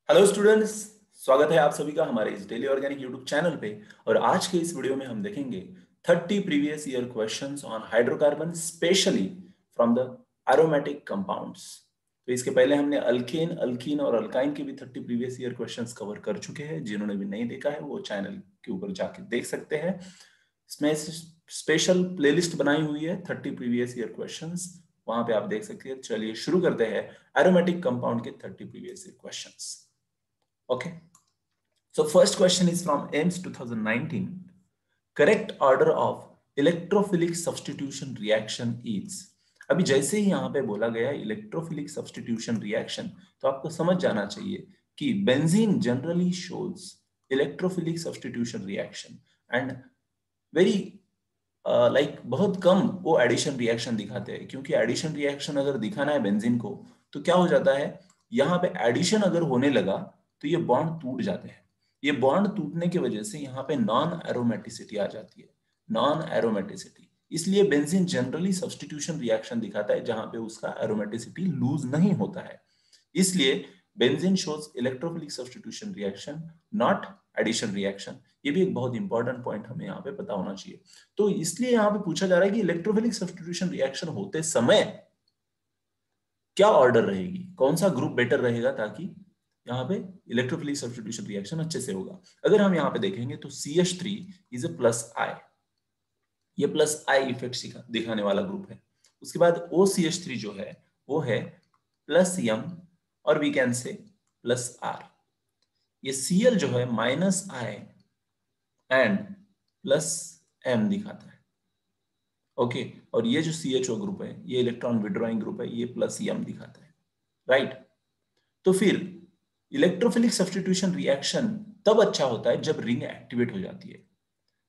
Hello students, स्वागत है आप सभी का हमारे इस डेली ऑर्गेनिक यूट्यूब चैनल पे। और आज के इस वीडियो में हम देखेंगे 30 previous year questions on hydrocarbon specially from the aromatic compounds. तो इसके पहले हमने अल्केन, अल्कीन और अल्काइन के भी 30 प्रीवियस ईयर क्वेश्चंस कवर कर चुके हैं। जिन्होंने भी नहीं देखा है वो चैनल के ऊपर जाके देख सकते हैं। इसमें स्पेशल प्लेलिस्ट बनाई हुई है 30 प्रीवियस ईयर क्वेश्चंस, वहां पे आप देख सकते हैं। चलिए शुरू करते हैं एरोमेटिक कंपाउंड के 30 previous year questions. Okay, so first question is from AIMS 2019. Correct order of electrophilic substitution reaction is. अभी जैसे ही यहाँ पे बोला गया इलेक्ट्रोफिलिक सब्स्टिट्यूशन रिएक्शन, तो आपको समझ जाना चाहिए कि benzene generally shows electrophilic substitution reaction and very like बहुत कम वो एडिशन रिएक्शन दिखाते हैं। क्योंकि एडिशन रिएक्शन अगर दिखाना है बेंजीन को तो क्या हो जाता है, यहाँ पे एडिशन अगर होने लगा तो ये बॉन्ड टूट जाते हैं। ये बॉन्ड टूटने की वजह से यहाँ पे नॉन एरोमेटिसिटी आ जाती है, नॉन एरोमेटिसिटी। इसलिए बेंजीन जनरली सब्स्टिट्यूशन रिएक्शन दिखाता है जहां पे उसका एरोमेटिसिटी लूज नहीं होता है। इसलिए benzene shows electrophilic substitution reaction, not addition reaction. ये भी एक बहुत इंपॉर्टेंट पॉइंट हमें यहाँ पे पता होना चाहिए। तो इसलिए यहाँ पे पूछा जा रहा है कि इलेक्ट्रोफिलिक सब्स्टिट्यूशन रिएक्शन होते समय क्या ऑर्डर रहेगी, कौन सा ग्रुप बेटर रहेगा, ताकि यहाँ पे इलेक्ट्रोफिलिक सब्स्टिट्यूशन रिएक्शन अच्छे से होगा। अगर हम यहाँ पे देखेंगे तो CH3 इज ए प्लस आई, ये प्लस आई इफेक्ट दिखाने वाला ग्रुप है। उसके बाद OCH3 जो है वो है प्लस एम और we can say plus R. ये Cl जो है minus I and plus M दिखाता है। ओके, और ये जो CHO ग्रुप है ये इलेक्ट्रॉन विड्रॉइंग ग्रुप है, ये प्लस एम दिखाता है, राइट। तो फिर इलेक्ट्रोफिलिक सब्स्टिट्यूशन रिएक्शन तब अच्छा होता है जब रिंग एक्टिवेट हो जाती है।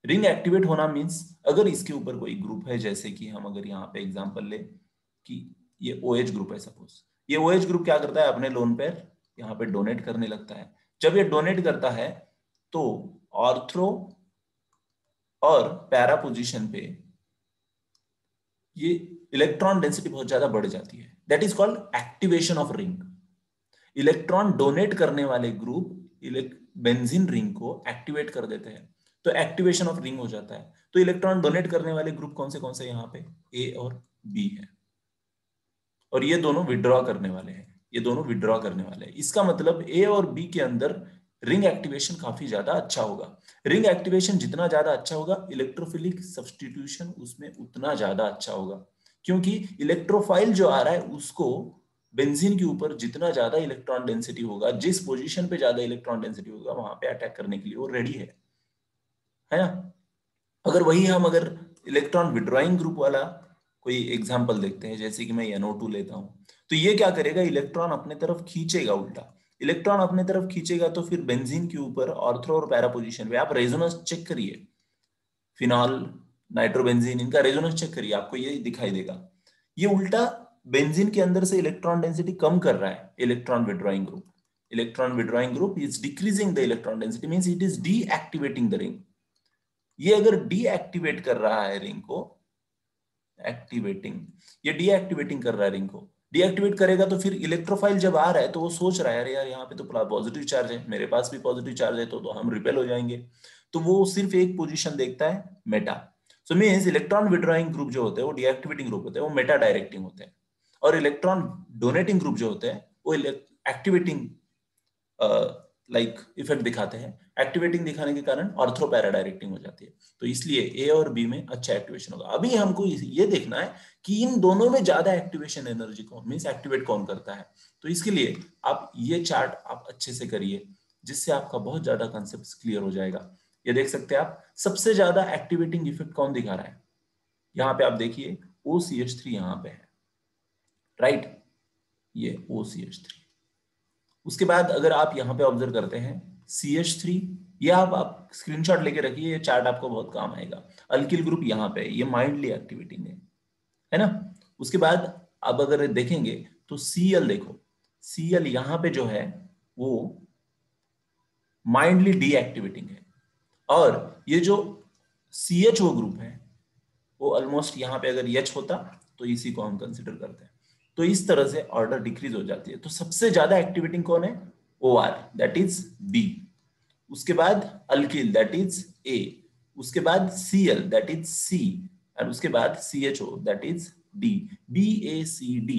रिंग एक्टिवेट होना मींस अगर इसके ऊपर कोई ग्रुप है, जैसे कि हम अगर यहाँ पे एग्जांपल ले कि ये OH ग्रुप है, सपोज ये OH ग्रुप क्या करता है, अपने लोन पेयर यहाँ पे डोनेट करने लगता है। जब ये डोनेट करता है तो ऑर्थ्रो और पैरा पोजीशन पे ये इलेक्ट्रॉन डेंसिटी बहुत ज्यादा बढ़ जाती है। That is called activation of ring. Electron donate करने वाले ग्रुप बेंजीन रिंग को एक्टिवेट कर देते हैं, तो एक्टिवेशन ऑफ रिंग हो जाता है। तो इलेक्ट्रॉन डोनेट करने वाले ग्रुप कौन से यहाँ पे A और B है, और ये दोनों विड्रॉ करने वाले हैं, ये दोनों विड्रॉ करने वाले हैं। इसका मतलब A और B के अंदर रिंग एक्टिवेशन काफी ज्यादा अच्छा होगा। रिंग एक्टिवेशन जितना ज्यादा अच्छा होगा, इलेक्ट्रोफिलिक सब्स्टिट्यूशन उसमें उतना ज्यादा अच्छा होगा। क्योंकि इलेक्ट्रोफाइल जो आ रहा है उसको बेंजीन के ऊपर जितना ज्यादा इलेक्ट्रॉन डेंसिटी होगा, जिस पोजीशन पे ज्यादा इलेक्ट्रॉन डेंसिटी होगा वहां पे अटैक करने के लिए वो रेडी है ना। अगर वही हम अगर इलेक्ट्रॉन विड्रॉइंग ग्रुप वाला कोई एग्जांपल देखते हैं, जैसे कि मैं NO2 लेता हूं, तो ये क्या करेगा, इलेक्ट्रॉन अपने तरफ खींचेगा। उल्टा इलेक्ट्रॉन अपने तरफ खींचेगा तो फिर बेंजीन के ऊपर ऑर्थो और पैरा पोजीशन पे आप रेजोनेंस चेक करिए, फिनॉल, नाइट्रोबेंजीन, इनका रेजोनेंस चेक करिए, आपको ये दिखाई देगा। ये उल्टा बेंजीन के अंदर से इलेक्ट्रॉन डेंसिटी कम कर रहा है। Electron withdrawing group, electron withdrawing group is decreasing the electron density, means it is deactivating the ring. ये अगर डीएक्टिवेट कर रहा है रिंग को, एक्टिवेटिंग, ये डीएक्टिवेटिंग कर रहा है रिंग को, डीएक्टिवेट करेगा तो फिर इलेक्ट्रोफाइल जब आ रहा है तो वो सोच रहा है अरे यार यहाँ पे तो पॉजिटिव चार्ज है, मेरे पास भी पॉजिटिव चार्ज है, तो हम रिपेल हो जाएंगे। तो वो सिर्फ एक पोजीशन देखता है, मेटा। सो मींस इलेक्ट्रॉन विड्रॉइंग ग्रुप जो होते हैं वो डीएक्टिवेटिंग ग्रुप होते हैं, वो मेटा डायरेक्टिंग होते हैं। और इलेक्ट्रॉन डोनेटिंग ग्रुप जो होते हैं वो एक्टिवेटिंग लाइक इफेक्ट दिखाते हैं। एक्टिवेटिंग दिखाने के कारण ऑर्थो पैरा डायरेक्टिंग हो जाती है। तो इसलिए A और B में अच्छा एक्टिवेशन होगा। अभी हमको ये देखना है कि इन दोनों में ज्यादा एक्टिवेशन एनर्जी कौन, मींस एक्टिवेट कौन करता है। तो इसके लिए आप ये चार्ट आप अच्छे से करिए, जिससे आपका बहुत ज्यादा कॉन्सेप्ट क्लियर हो जाएगा। ये देख सकते हैं आप, सबसे ज्यादा एक्टिवेटिंग इफेक्ट कौन दिखा रहा है, यहाँ पे आप देखिए OCH3 यहाँ पे है, राइट, ये OCH3। उसके बाद अगर आप यहाँ पे ऑब्जर्व करते हैं CH3, ये आप स्क्रीनशॉट लेके रखिए, ये चार्ट आपको बहुत काम आएगा। अल्किल ग्रुप यहाँ पे, ये माइल्डली एक्टिवेटिंग है ना। उसके बाद अब अगर देखेंगे तो Cl देखो, Cl यहाँ पे जो है वो माइल्डली डीएक्टिवेटिंग है। और ये जो CHO ग्रुप है वो ऑलमोस्ट यहाँ पे अगर H होता तो इसी को हम कंसिडर करते हैं। तो इस तरह से ऑर्डर डिक्रीज हो जाती है। तो सबसे ज्यादा एक्टिवेटिंग कौन है, OR दैट इज B, उसके बाद अल्किल दैट इज A, उसके बाद Cl दैट इज C, और उसके बाद CHO that is D, BACD,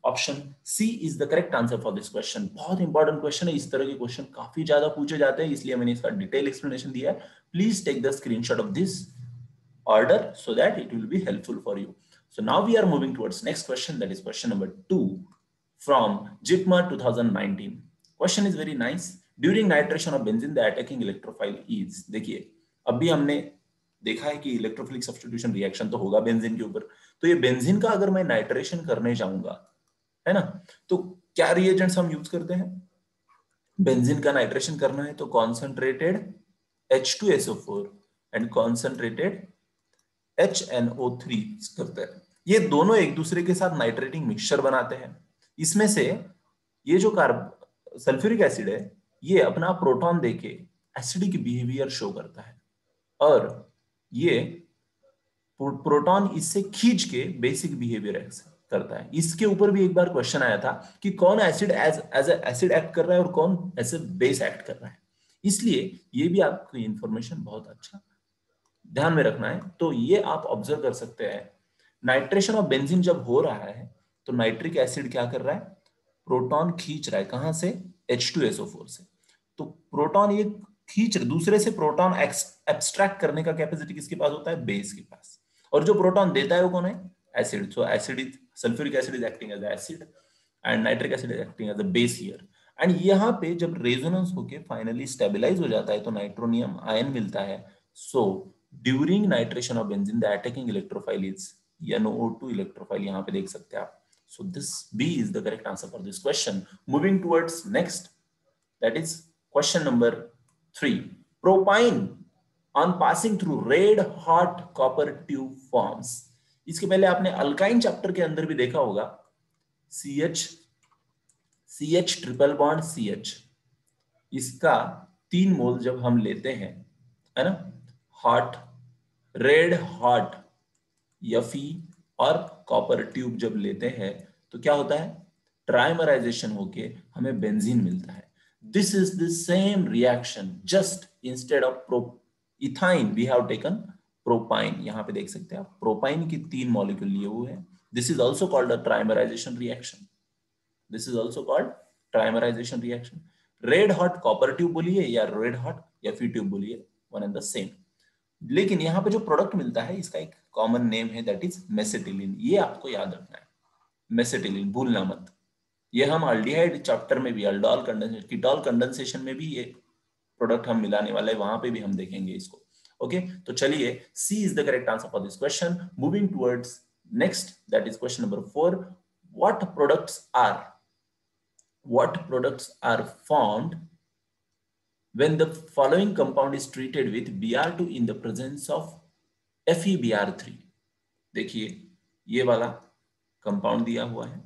option C is the correct answer for this question. बहुत इंपॉर्टेंट क्वेश्चन है, इस तरह के क्वेश्चन काफी ज्यादा पूछे जाते हैं, इसलिए मैंने इसका डिटेल एक्सप्लेनेशन दिया है। Please take the screenshot of this order so that it will be helpful for you. So now we are moving towards next question, that is question number 2 from JIPMA 2019. Question is very nice. During nitration of benzene the attacking electrophile is, देखिए अभी हमने देखा है कि electrophilic substitution reaction तो होगा benzene के ऊपर, तो ये बेंजीन का अगर मैं नाइट्रेशन करने जाऊंगा, है ना, तो क्या रिएजेंट्स हम यूज करते हैं? बेंजीन का नाइट्रेशन करना है तो concentrated H2SO4 and concentrated HNO3 करते हैं। ये दोनों एक दूसरे के साथ नाइट्रेटिंग मिक्सचर बनाते हैं। इसमें से ये जो सल्फ्यूरिक एसिड है ये अपना प्रोटॉन देके एसिडिक बिहेवियर शो करता है, और ये प्रोटॉन इससे खींच के बेसिक बिहेवियर करता है। इसके ऊपर भी एक बार क्वेश्चन आया था कि कौन एसिड एज एसिड एक्ट कर रहा है और कौन एज बेस एक्ट कर रहा है, इसलिए ये भी आपको इंफॉर्मेशन बहुत अच्छा ध्यान में रखना है। तो ये आप ऑब्जर्व कर सकते हैं, नाइट्रेशन ऑफ बेंजीन जब हो रहा है तो नाइट्रिक एसिड क्या कर रहा है, प्रोटॉन खींच रहा है, कहां से? H2SO4 से। तो प्रोटॉन ये खींच दूसरे से प्रोटॉन एब्स्ट्रैक्ट करने का कैपेसिटी किसके पास होता है? बेस के पास। और जो प्रोटॉन देता है वो कौन है? Acid. So acid is, sulphuric acid is acting as acid and nitric acid is acting as a base here. And यहाँ पे जब रेजोनेंस होके फाइनली स्टेबलाइज हो जाता है तो नाइट्रोनियम आयन मिलता है। So during nitration of benzene the attacking electrophile is NO2 electrophile, यहाँ पे देख सकते हैं आप। So this B is the correct answer for this question. Moving towards next, that is question number 3. Propine on passing through red hot copper tube forms. इसके पहले आपने alkyne chapter के अंदर भी देखा होगा, CH ट्रिपल बॉन्ड CH, इसका 3 मोल जब हम लेते हैं, है ना, हॉट, रेड हॉट, Fe और कॉपर ट्यूब जब लेते हैं तो क्या होता है? ट्राइमराइजेशन होके हमें बेंजीन मिलता है। This is the same reaction, just instead of ethyne we have taken propyne. यहां पे देख सकते हैं आप, प्रोपाइन की 3 मॉलिक्यूल लिए हुए हैं। This is also called a trimerisation reaction. This is also called trimerisation reaction. Red hot copper tube बोलिए या रेड हॉट Fe ट्यूब बोलिए, वन एंड द सेम। लेकिन यहाँ पे जो प्रोडक्ट मिलता है इसका एक कॉमन नेम है, दैट इज मेसेटिलिन। ये आपको याद रखना है, मेसेटिलिन, भूलना मत। ये हम अल्डिहाइड चैप्टर में भी, अल्डोल कंडेंसेशन, कीटोल कंडेंसेशन में भी ये प्रोडक्ट हम मिलाने वाले हैं, वहां पे भी हम देखेंगे इसको। ओके, तो चलिए, C is the correct answer for this question. Moving towards next, that is question number 4. what products are formed when the following compound is treated with Br2 in the presence of FeBr3? देखिए ये वाला compound दिया हुआ है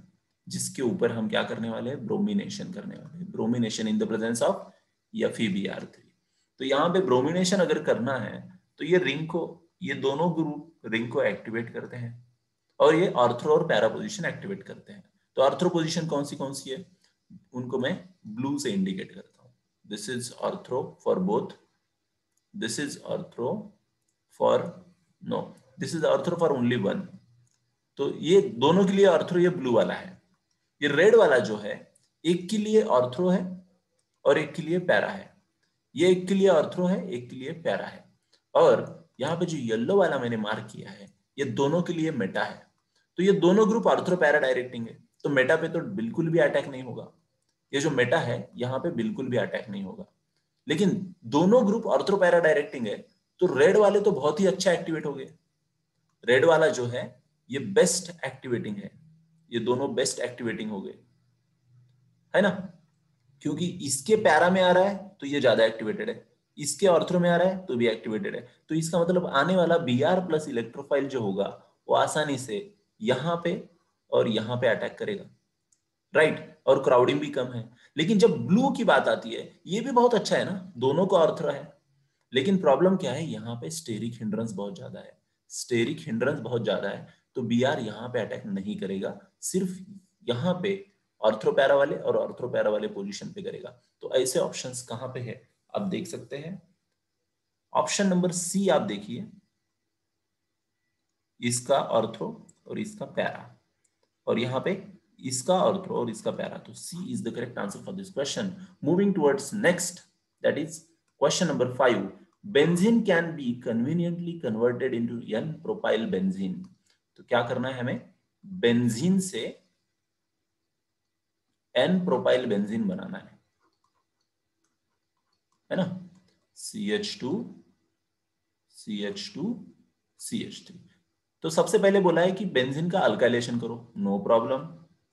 जिसके ऊपर हम क्या करने वाले हैं? ब्रोमिनेशन करने वाले हैं। Bromination in the presence of FeBr3। तो यहाँ पे ब्रोमिनेशन अगर करना है तो ये रिंग को, ये दोनों ग्रुप रिंग को एक्टिवेट करते हैं और ये ऑर्थो और पैरा पोजिशन एक्टिवेट करते हैं। तो ऑर्थो पोजिशन कौन सी है, उनको मैं ब्लू से इंडिकेट करता हूं। This is ortho for both, this is ortho for, no, this is ortho for only one. तो ये दोनों के लिए ऑर्थो ये ब्लू वाला है। ये रेड वाला जो है एक के लिए ऑर्थो है और एक के लिए पैरा है। ये एक के लिए ऑर्थो है, एक के लिए पैरा है। और यहाँ पे जो येलो वाला मैंने मार्क किया है ये दोनों के लिए मेटा है। तो ये दोनों ग्रुप ऑर्थो पैरा डायरेक्टिंग है, तो मेटा पे तो बिल्कुल भी अटैक नहीं होगा। ये जो मेटा है यहाँ पे बिल्कुल भी अटैक नहीं होगा। लेकिन दोनों ग्रुप ऑर्थो पैरा डायरेक्टिंग है तो रेड वाले तो बहुत ही अच्छा एक्टिवेट हो गए। रेड वाला जो है ये बेस्ट एक्टिवेटिंग है, ये दोनों बेस्ट एक्टिवेटिंग हो गए, है ना, क्योंकि इसके पैरा में आ रहा है तो ये ज्यादा एक्टिवेटेड है, इसके ऑर्थो में आ रहा है तो भी एक्टिवेटेड है। तो इसका मतलब आने वाला Br प्लस इलेक्ट्रोफाइल जो होगा वो आसानी से यहाँ पे और यहाँ पे अटैक करेगा, राइट। और क्राउडिंग भी कम है। लेकिन जब ब्लू की बात आती है, ये भी बहुत अच्छा है ना, दोनों को ऑर्थो है, लेकिन प्रॉब्लम क्या है, यहाँ पे स्टेरिक हिंड्रेंस बहुत ज्यादा है। स्टेरिक हिंड्रेंस बहुत ज्यादा है तो Br यहाँ पे अटैक नहीं करेगा, सिर्फ यहाँ पे ऑर्थो पैरा वाले और ऑर्थो पैरा वाले पोजीशन पे करेगा। तो ऐसे ऑप्शंस कहां पे है आप देख सकते हैं। ऑप्शन नंबर सी आप देखिए, इसका ऑर्थो और इसका पैरा, और यहाँ पे इसका ऑर्थो और इसका पैरा। तो C is the correct answer for this question. Moving towards next, that is question number 5। Benzene can be conveniently converted into n propyl benzene. तो क्या करना है हमें, बेंजीन से एन प्रोपाइल बेंजीन बनाना है ना। CH2 CH2 CH3। तो सबसे पहले बोला है कि बेंजीन का अल्काइलेशन करो, no problem.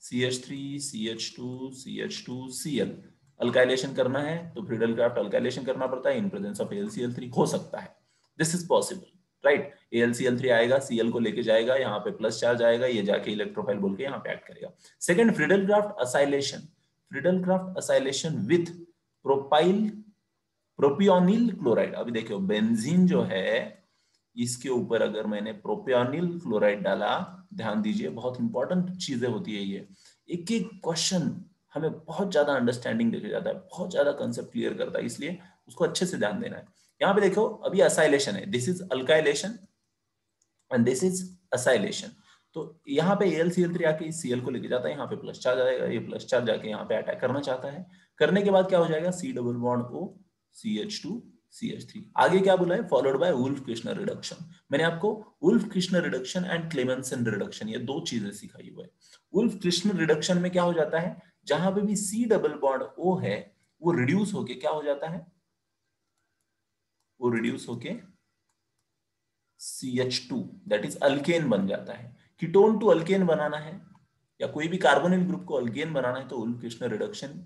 CH3 CH2 CH2 Cl alkylation करना है तो फ्रीडल क्राफ्ट अल्काइलेशन करना पड़ता है इन प्रेजेंस ऑफ AlCl3, हो सकता है, this is possible, right. AlCl3 आएगा, Cl को लेके जाएगा, यहाँ पे प्लस चार्ज आएगा, ये जाके इलेक्ट्रोफाइल बोल के यहाँ पे ऐड करेगा। Second, Friedel Crafts acylation, Friedel Crafts acylation with propyl propionyl chloride. अभी देखो बेंजीन जो है इसके ऊपर अगर मैंने प्रोपियोनिल क्लोराइड डाला, ध्यान दीजिए बहुत इंपॉर्टेंट चीजें होती है ये, एक एक क्वेश्चन हमें बहुत ज्यादा अंडरस्टैंडिंग देके जाता है, बहुत ज्यादा कंसेप्ट क्लियर करता है, इसलिए उसको अच्छे से ध्यान देना है। यहाँ पे देखो अभी असाइलेशन है, this is alkylation and this is acylation. तो यहाँ पे AlCl3 आके इस Cl को लेके जाता है, यहाँ पे प्लस चार्ज आएगा, ये प्लस चार्ज जाके यहाँ पे अटैक करना चाहता है, करने के बाद क्या हो जाएगा, C double bond O CH2 CH3। आगे क्या बोला है, followed by Wolff Kishner reduction. मैंने आपको Wolff Kishner reduction and Clemmensen reduction ये दो चीजें सिखाई हुई है। वुल्फ किर्शनर रिडक्शन में क्या हो जाता है, जहां पे भी C डबल बॉन्ड O है वो रिड्यूस होके क्या हो जाता है, वो रिड्यूस होके CH2 दैट इज अल्केन बन जाता है। कीटोन टू अल्केन बनाना है या कोई भी कार्बोनिल ग्रुप को अल्केन बनाना है तो Wolff Kishner reduction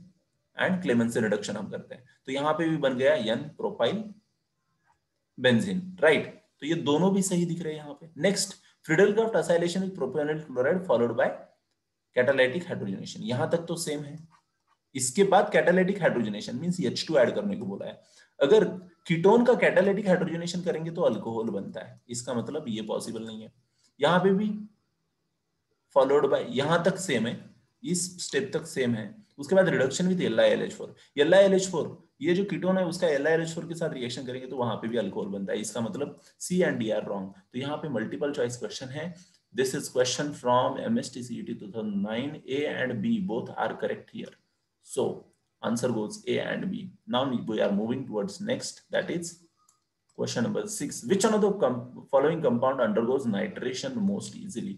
and Clemmensen reduction हम करते हैं। तो यहाँ पे भी बन गया एन प्रोपाइल बेंजीन, राइट। तो ये दोनों भी सही दिख रहे हैं यहाँ पे। Next, Friedel Crafts acylation with propionyl chloride followed by catalytic hydrogenation, यहां तक तो सेम है। इसके बाद catalytic hydrogenation means H2 add करने को बोला है। अगर कीटोन का कैटालाइटिक हाइड्रोजनेशन करेंगे तो अल्कोहल बनता है, इसका मतलब ये पॉसिबल नहीं है। यहाँ पे भी फॉलोड बाय, यहां तक सेम है, इस स्टेप तक सेम है। उसके बाद रिडक्शन विद LiLH4, LiLH4 ये जो कीटोन है उसका LiLH4 के साथ रिएक्शन करेंगे तो वहां पे भी अल्कोहल बनता है, इसका मतलब C and D are wrong. तो यहाँ पे मल्टीपल चॉइस क्वेश्चन है, this is question from MST CET 2009, A and B both are correct here, so answer goes A and B. Now we are moving towards next, that is question number 6, which one of the following compound undergoes nitration most easily?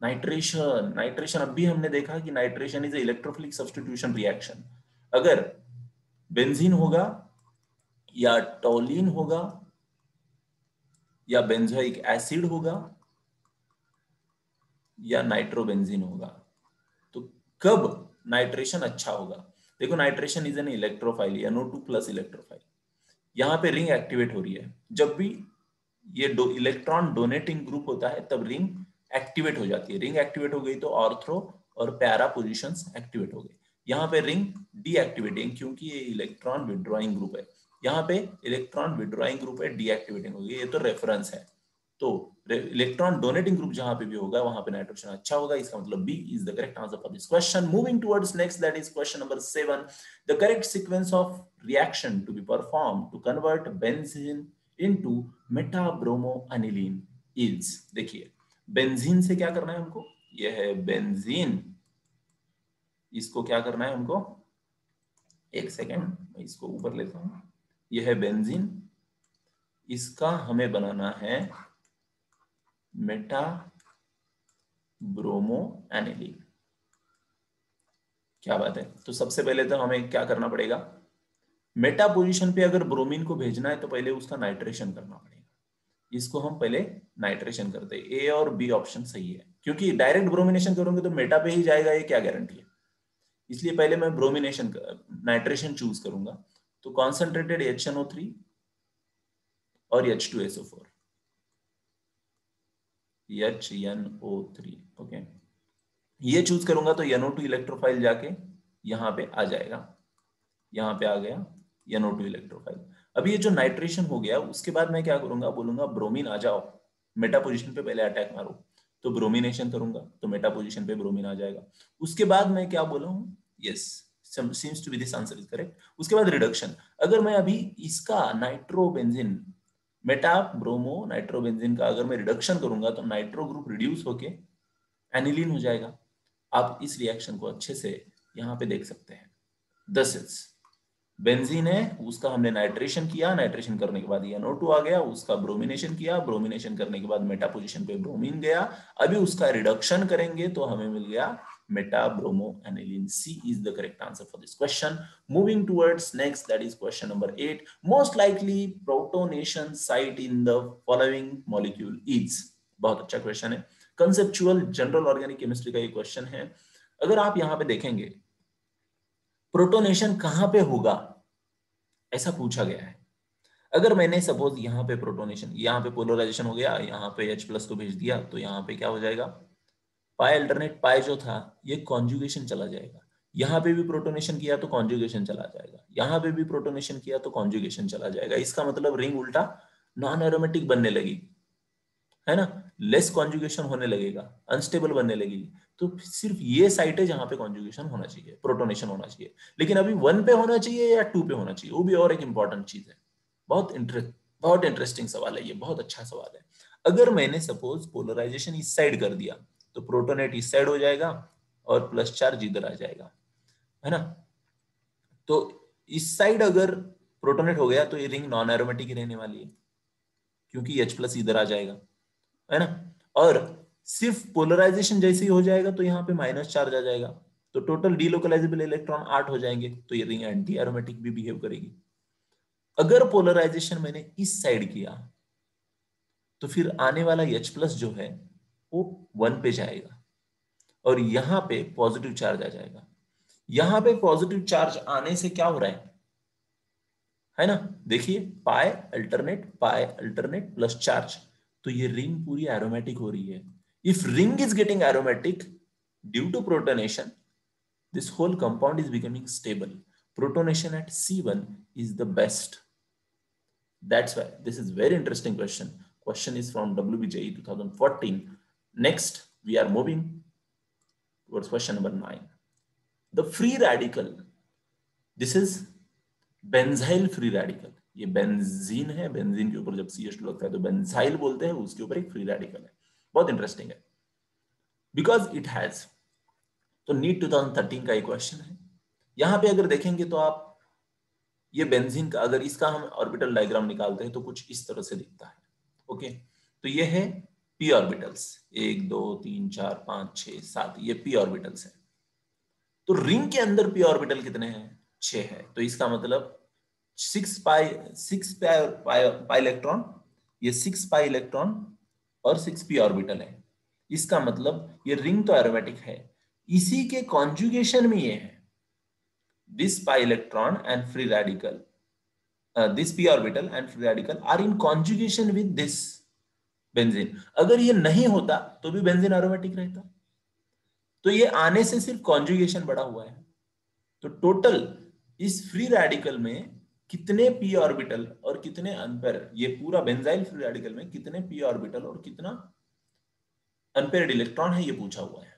Nitration, nitration अभी हमने देखा कि nitration is electrophilic substitution reaction. अगर benzene होगा या toluene होगा या benzoic acid होगा या नाइट्रोबेंजीन होगा, तो कब नाइट्रेशन अच्छा होगा। देखो nitration is an electrophile, NO2 plus electrophile, यहाँ पे रिंग एक्टिवेट हो रही है, जब भी ये इलेक्ट्रॉन डोनेटिंग ग्रुप होता है तब रिंग एक्टिवेट हो जाती है। रिंग एक्टिवेट हो गई तो ऑर्थ्रो और पैरा पोजीशंस एक्टिवेट हो गए। यहाँ पे रिंग डीएक्टिवेटिंग क्योंकि ये इलेक्ट्रॉन विड्रॉइंग ग्रुप है, यहाँ पे इलेक्ट्रॉन विड्रॉइंग ग्रुप है, डीएक्टिवेटिंग हो गई, ये तो रेफरेंस है। तो इलेक्ट्रॉन डोनेटिंग ग्रुप जहां पे भी होगा वहां पे नाइट्रोजन अच्छा होगा, इसका मतलब B is the correct answer for this question. Moving towards next, that is question number 7, the correct sequence of reaction to be perform to convert benzene into metabromoaniline is. देखिए बेंजीन से क्या करना है हमको, यह है बेंजीन, इसको क्या करना है हमको, एक सेकेंड मैं इसको ऊपर लेता हूं, यह है बेंजीन, इसका हमें बनाना है मेटा ब्रोमोएनिलीन। क्या बात है। तो सबसे पहले तो हमें क्या करना पड़ेगा, मेटा पोजीशन पे अगर ब्रोमीन को भेजना है तो पहले उसका नाइट्रेशन करना पड़ेगा, इसको हम पहले नाइट्रेशन करते हैं। ए और बी ऑप्शन सही है, क्योंकि डायरेक्ट ब्रोमिनेशन करोगे तो मेटा पे ही जाएगा, ये क्या गारंटी है, इसलिए पहले मैं ब्रोमिनेशन नाइट्रेशन चूज करूंगा। तो कॉन्सेंट्रेटेड HNO3 और H2SO4, HNO3, ओके, ये चूज करूंगा तो NO2 इलेक्ट्रोफाइल जाके यहां पे आ जाएगा, यहां पे आ गया NO2 इलेक्ट्रोफाइल। अभी ये जो नाइट्रेशन हो गया उसके बाद मैं क्या करूंगा, बोलूंगा ब्रोमीन आ जाओ मेटा पोजीशन पे, पहले अटैक मारो, तो ब्रोमिनेशन करूंगा तो मेटा पोजीशन पे ब्रोमीन आ जाएगा। उसके बाद मैं क्या बोला हूँ, yes seems to be this answer is correct. उसके बाद रिडक्शन, अगर मैं अभी इसका नाइट्रोबेंजीन मेटा ब्रोमो नाइट्रोबेंजीन का अगर मैं रिडक्शन करूंगा तो नाइट्रो ग्रुप रिड्यूस होके एनिलीन हो जाएगा। आप इस रिएक्शन को अच्छे से यहाँ पे देख सकते हैं। दिस इज बेंजीन है, उसका हमने नाइट्रेशन किया, नाइट्रेशन करने के बाद NO2 आ गया, उसका ब्रोमिनेशन किया, ब्रोमिनेशन करने के बाद मेटा पोजीशन पे ब्रोमीन गया। अभी उसका रिडक्शन करेंगे तो हमें मिल गया meta bromo aniline. C is the correct answer for this question. Moving towards next, that is question number 8। Most likely protonation site in the following molecule is. बहुत अच्छा क्वेश्चन है, कंसेप्चुअल जनरल ऑर्गेनिक केमिस्ट्री का ये question है। अगर आप यहाँ पे देखेंगे प्रोटोनेशन कहां पे होगा ऐसा पूछा गया है। अगर मैंने सपोज यहाँ पे प्रोटोनेशन, यहाँ पे पोलराइजेशन हो गया, यहाँ पे H+ को भेज दिया तो यहाँ पे क्या हो जाएगा, पाई अल्टरनेट पाई जो था ये कॉन्जुगेशन चला जाएगा। यहाँ पे भी प्रोटोनेशन किया तो कॉन्जुगेशन चला जाएगा, यहाँ पे भी प्रोटोनेशन किया तो कॉन्जुगेशन चला जाएगा। इसका मतलब रिंग उल्टा नॉन एरोमेटिक बनने लगी, है ना, लेस कॉन्जुगेशन होने लगेगा, अनस्टेबल बनने लगेगी। तो सिर्फ ये साइट है जहां पे कॉन्जुगेशन होना चाहिए, प्रोटोनेशन होना चाहिए। लेकिन अभी 1 पे होना चाहिए या 2 पे होना चाहिए, वो भी और एक इंपॉर्टेंट चीज है। बहुत इंटरेस्टिंग सवाल है ये, बहुत अच्छा सवाल है। अगर मैंने सपोज पोलराइजेशन इस साइड कर दिया तो प्रोटोनेट इस साइड हो जाएगा और प्लस चार्ज इधर आ जाएगा, है ना। तो इस साइड अगर प्रोटोनेट हो गया तो ये रिंग नॉन एरोमेटिक ही रहने वाली है, क्योंकि H+ इधर आ जाएगा, है ना। और सिर्फ पोलराइजेशन जैसे ही हो जाएगा तो यहाँ पे माइनस चार्ज आ जाएगा, तो टोटल डीलोकलाइजेबल इलेक्ट्रॉन 8 हो जाएंगे, तो ये रिंग एंटी एरोमेटिक भी बिहेव करेगी। अगर पोलराइजेशन मैंने इस साइड किया तो फिर आने वाला H+ जो है वो 1 पे जाएगा और यहाँ पे पॉजिटिव चार्ज आ जाएगा। यहाँ पे पॉजिटिव चार्ज आने से क्या हो रहा है ना, देखिए पाई अल्टरनेट प्लस चार्ज, तो ये रिंग पूरी एरोमेटिक हो रही है। If ring is getting aromatic due to protonation, this whole compound is becoming stable. Protonation at C1 is the best. That's why this is very interesting question. Question is from WBJE 2014. Next, we are moving towards question number 9. The free radical. This is benzyl free radical. ये benzene है, benzene के ऊपर जब CH2 लगता है तो benzyl बोलते हैं, उसके ऊपर एक फ्री रेडिकल है। बहुत इंटरेस्टिंग है बिकॉज इट हैज, तो नीट 2013 का एक क्वेश्चन है। यहां पे अगर देखेंगे तो आप ये बेंजीन का अगर इसका हम ऑर्बिटल डायग्राम निकालते हैं तो कुछ इस तरह से दिखता है। ओके, तो ये है p ऑर्बिटल्स, 1 2 3 4 5 6 7, ये p ऑर्बिटल्स है। तो रिंग के अंदर p ऑर्बिटल कितने हैं, 6 है। तो इसका मतलब 6 पाई इलेक्ट्रॉन, ये 6 पाई इलेक्ट्रॉन और 6 p ऑर्बिटल है। इसका मतलब ये रिंग तो एरोमेटिक है, इसी के कॉन्जुगेशन में ये है। This pi electron and free radical, this p orbital and free radical are in conjugation with this benzene. अगर ये नहीं होता तो भी बेंजीन एरोमेटिक रहता। तो ये आने से सिर्फ कॉन्जुगेशन बढ़ा हुआ है। तो टोटल इस फ्री रेडिकल में कितने p ऑर्बिटल और कितने अनपेयर, ये पूरा बेंजाइल फ्री रेडिकल में कितने p ऑर्बिटल और कितना अनपेयर्ड इलेक्ट्रॉन है ये पूछा हुआ है।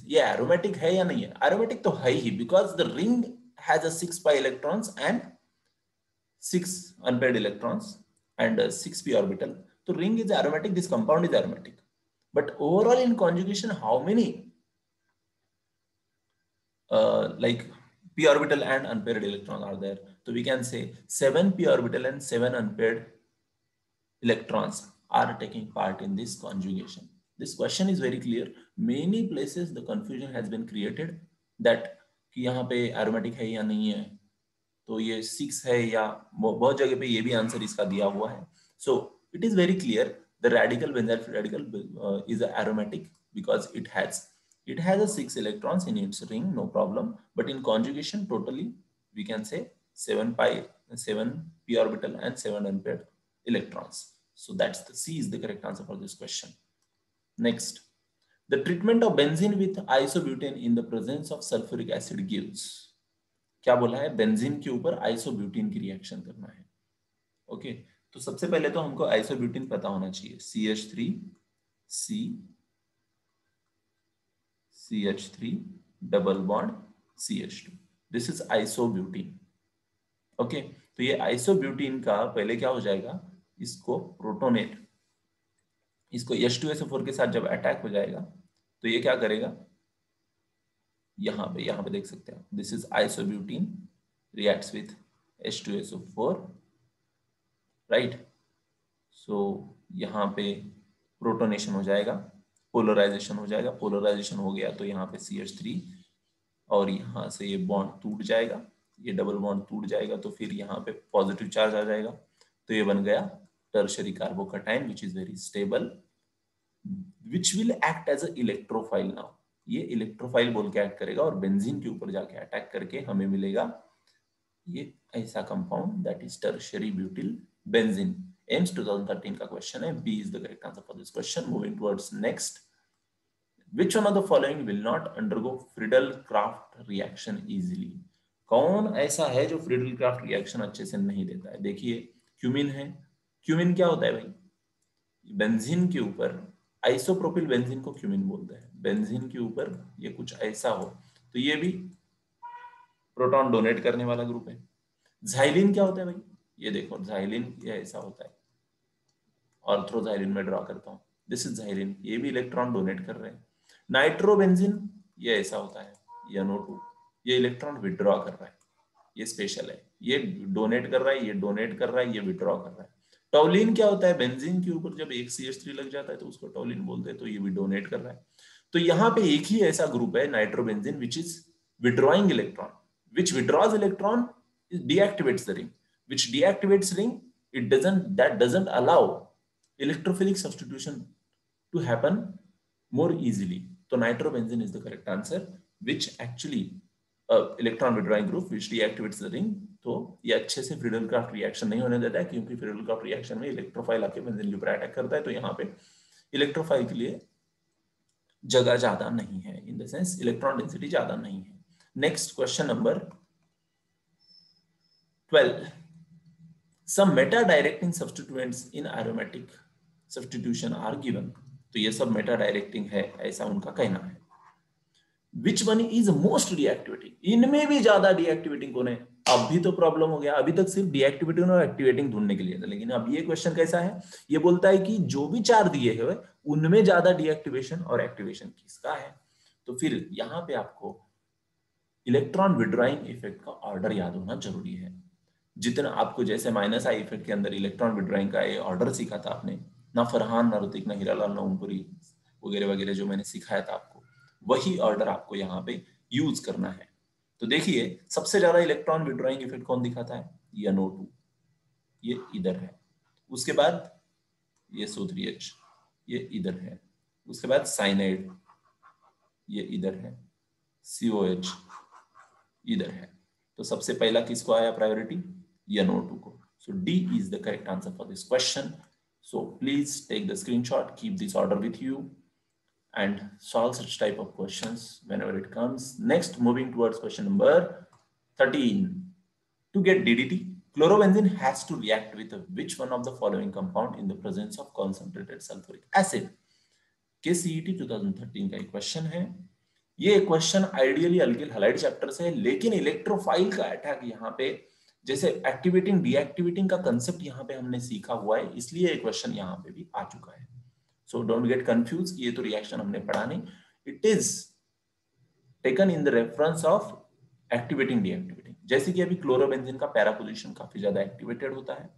ये एरोमेटिक है या नहीं है, एरोमेटिक तो है ही, because the ring has a 6 pi electrons and 6 unpaired electrons and 6 p orbital. So ring is aromatic, this compound is aromatic. But overall in conjugation, how many like p orbital and unpaired electrons are there? So we can say 7 p orbital and 7 unpaired electrons are taking part in this conjugation. This question is very clear. Many places the confusion has been created that कि यहाँ पे aromatic है या नहीं है, तो ये 6 है, या बहुत जगह पे ये भी आंसर इसका दिया हुआ है। So it is very clear, the radical benzyl free radical is aromatic because it has a 6 electrons in its ring, no problem, but in conjugation totally we can say 7 p orbital and 7 unpaired electrons. So that's the C is the correct answer for this question. Next, the treatment of benzene with isobutane in the presence of sulfuric acid gives. क्या बोला है, benzene के ऊपर isobutene की reaction करना है। Okay, तो सबसे पहले तो हमको आइसोब्यूटीन पता होना चाहिए, CH3C CH3 double bond CH2, this is isobutene. Okay, तो ये आइसोब्यूटीन का पहले क्या हो जाएगा, इसको प्रोटोनेट, इसको H2SO4 के साथ जब अटैक हो जाएगा तो ये क्या करेगा, यहाँ पे देख सकते हैं, this is isobutene reacts with H2SO4, right. So यहाँ पे प्रोटोनेशन हो जाएगा, पोलराइजेशन हो जाएगा, पोलराइजेशन हो गया तो यहाँ पे CH3 और यहाँ से ये बॉन्ड टूट जाएगा, ये डबल बॉन्ड टूट जाएगा तो फिर यहाँ पे पॉजिटिव चार्ज आ जाएगा, तो ये बन गया tertiary carbocation which is very stable, which will act as a electrophile. Now ये इलेक्ट्रोफाइल बोल के एक्ट करेगा और बेंजीन के ऊपर जाके अटैक करके हमें मिलेगा ये ऐसा compound, that is tertiary butyl benzene. AIIMS 2013 का क्वेश्चन है, B is the correct answer for this question. Moving towards next, which one of the following will not undergo Friedel-Crafts reaction easily? कौन ऐसा है जो Friedel-Crafts रिएक्शन अच्छे से नहीं देता है? देखिए क्यूमिन है, क्यूमिन क्या होता है भाई, बेंजीन के ऊपर, आइसोप्रोपिल बेंजीन को क्यूमिन बोलते हैं, बेंजीन के ऊपर ये कुछ ऐसा हो तो ये भी प्रोटॉन डोनेट करने वाला ग्रुप है। झाइलिन क्या होता है भाई, ये देखो झाइलिन ये ऐसा होता है, ऑर्थ्रोझाइलिन में ड्रॉ करता हूं, दिस इज झाइलिन, ये भी इलेक्ट्रॉन डोनेट कर रहे हैं। नाइट्रोबेंजीन ये ऐसा होता है, ये NO2, ये इलेक्ट्रॉन विड्रॉ कर रहा है, ये स्पेशल है, ये डोनेट कर रहा है, ये डोनेट कर रहा है, ये विड्रॉ कर रहा है। टॉलिन क्या होता है, बेंजीन के ऊपर जब एक CH3 लग जाता है तो उसको टॉलिन बोलते हैं, तो ये भी डोनेट कर रहा है। तो यहाँ पे एक ही ऐसा ग्रुप है nitrobenzene which is withdrawing electron, which withdraws electron deactivates the ring, which deactivates ring, that doesn't allow electrophilic substitution to happen more easily. So nitrobenzene is the correct answer, which actually electron withdrawing group which deactivates the ring. तो ये अच्छे से Friedel-Crafts reaction नहीं होने देता है, क्योंकि Friedel-Crafts reaction में इलेक्ट्रोफाइल आके बेंजीन के ऊपर अटैक करता है, तो यहाँ पे इलेक्ट्रोफाइल के लिए जगह ज्यादा नहीं है, in the sense electron density ज्यादा नहीं है। Next question number 12, some meta directing substituents in aromatic substitution are given, तो ये सब मेटा डायरेक्टिंग है ऐसा उनका कहना है। Which one is most deactivating, इनमें भी ज्यादा डीएक्टिवेटिंग कौन है? अब भी तो प्रॉब्लम हो गया, अभी तक सिर्फ डीएक्टिवेटिंग और एक्टिवेटिंग ढूंढने के लिए था, लेकिन अब ये क्वेश्चन कैसा है, ये बोलता है कि जो भी चार दिए हैं उनमें ज्यादा डीएक्टिवेशन और एक्टिवेशन किसका है। तो फिर यहाँ पे आपको इलेक्ट्रॉन विड्रॉइंग इफेक्ट का ऑर्डर याद होना जरूरी है। जितना आपको जैसे -I इफेक्ट के अंदर इलेक्ट्रॉन विड्रॉइंग का ये ऑर्डर सीखा था आपने, ना फरहान, ना ऋतिक, ना हीरालाल, ना ओमपुरी वगैरह वगैरह जो मैंने सिखाया था आपको, वही ऑर्डर आपको यहाँ पे यूज करना है। तो देखिए सबसे ज्यादा इलेक्ट्रॉन विड्रॉइंग इफेक्ट कौन दिखाता है, ये NO2, ये इधर है, उसके बाद ये SO3H, ये इधर है, उसके बाद साइनाइड, ये इधर है, COH इधर है। तो सबसे पहला किसको आया प्रायोरिटी, ये NO2 को। So D is the correct answer for this question. So please take the screenshot, keep this order with you and solve such type of questions whenever it comes. Next, moving towards question number 13. To get DDT, chlorobenzene has to react with which one of the following compound in the presence of concentrated sulfuric acid? के CET 2013 का एक question है। ये question ideally alkyl halide chapter से है, लेकिन electrophile का attack यहाँ पे जैसे एक्टिवेटिंग डीएक्टिवेटिंग का कंसेप्ट यहाँ पे हमने सीखा हुआ है, इसलिए ये क्वेश्चन यहाँ पे भी आ चुका है। सो डोंट गेट कंफ्यूज, ये तो रिएक्शन हमने पढ़ा नहीं, it is taken in the reference of activating deactivating. जैसे कि अभी क्लोरोबेंजीन का पैरा पोजीशन काफी ज्यादा एक्टिवेटेड होता है,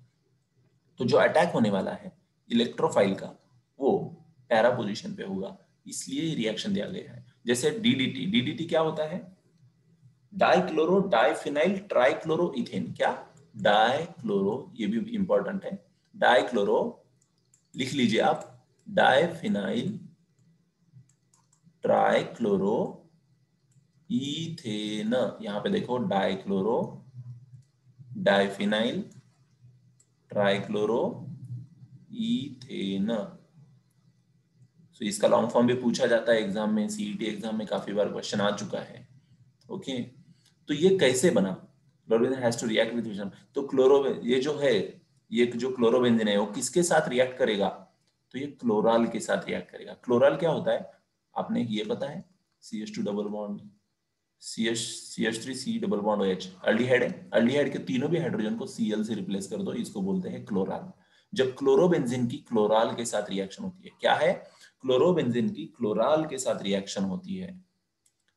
तो जो अटैक होने वाला है इलेक्ट्रोफाइल का वो पैरा पोजीशन पे होगा, इसलिए रिएक्शन दिया गया है। जैसे डीडीटी, डीडीटी क्या होता है, डाइक्लोरो डाइफिनाइल ट्राइक्लोरो इथेन, क्या डाइक्लोरो, ये भी इंपॉर्टेंट है, डाइक्लोरो लिख लीजिए आप, डाइफिनाइल ट्राइक्लोरो इथेन, यहां पे देखो डाइक्लोरो डाइफिनाइल ट्राइक्लोरो इथेन। तो इसका लॉन्ग फॉर्म भी पूछा जाता है एग्जाम में, सीईटी एग्जाम में काफी बार क्वेश्चन आ चुका है। ओके, तो ये कैसे बना, chlorobenzene has to react with which, तो ये जो है, ये जो क्लोरोबेंजीन है वो किसके साथ रिएक्ट करेगा, तो ये क्लोराल के साथ रिएक्ट करेगा। क्लोराल क्या होता है आपने ये पता है, CH2 double bond CH3 C double bond OH aldehyde है। अल्डिहाइड के तीनों भी हाइड्रोजन को Cl से रिप्लेस कर दो, इसको बोलते हैं क्लोराल। जब क्लोरोबेंजीन की क्लोराल के साथ रिएक्शन होती है, क्या है, क्लोरोबेंजीन की क्लोराल के साथ रिएक्शन होती है,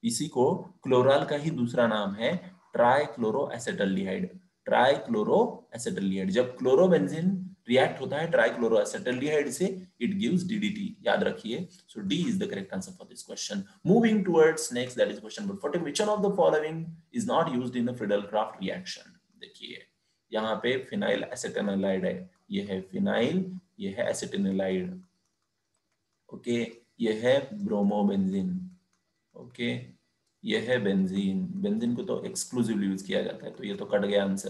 इसी को क्लोराल का ही दूसरा नाम है ट्राइक्लोरोएसिटल्डिहाइड। ट्राइक्लोरोएसिटल्डिहाइड, जब क्लोरोबेंजीन रिएक्ट होता है ट्राइक्लोरोएसिटल्डिहाइड से, इट गिव्स DDT, याद रखिए। So D is the correct answer for this question. Moving towards next, that is question number 14, which one of the following is not used in the Friedel Crafts reaction. देखिए यहाँ पे phenyl एसिटेनोलाइड है, ये है phenyl, ये है एसिटेनोलाइड, ओके, ये है ब्रोमोबेंजीन, ओके, ये है बेंजीन। बेंजीन को तो एक्सक्लूसिवली यूज किया जाता है, तो ये तो कट गया आंसर।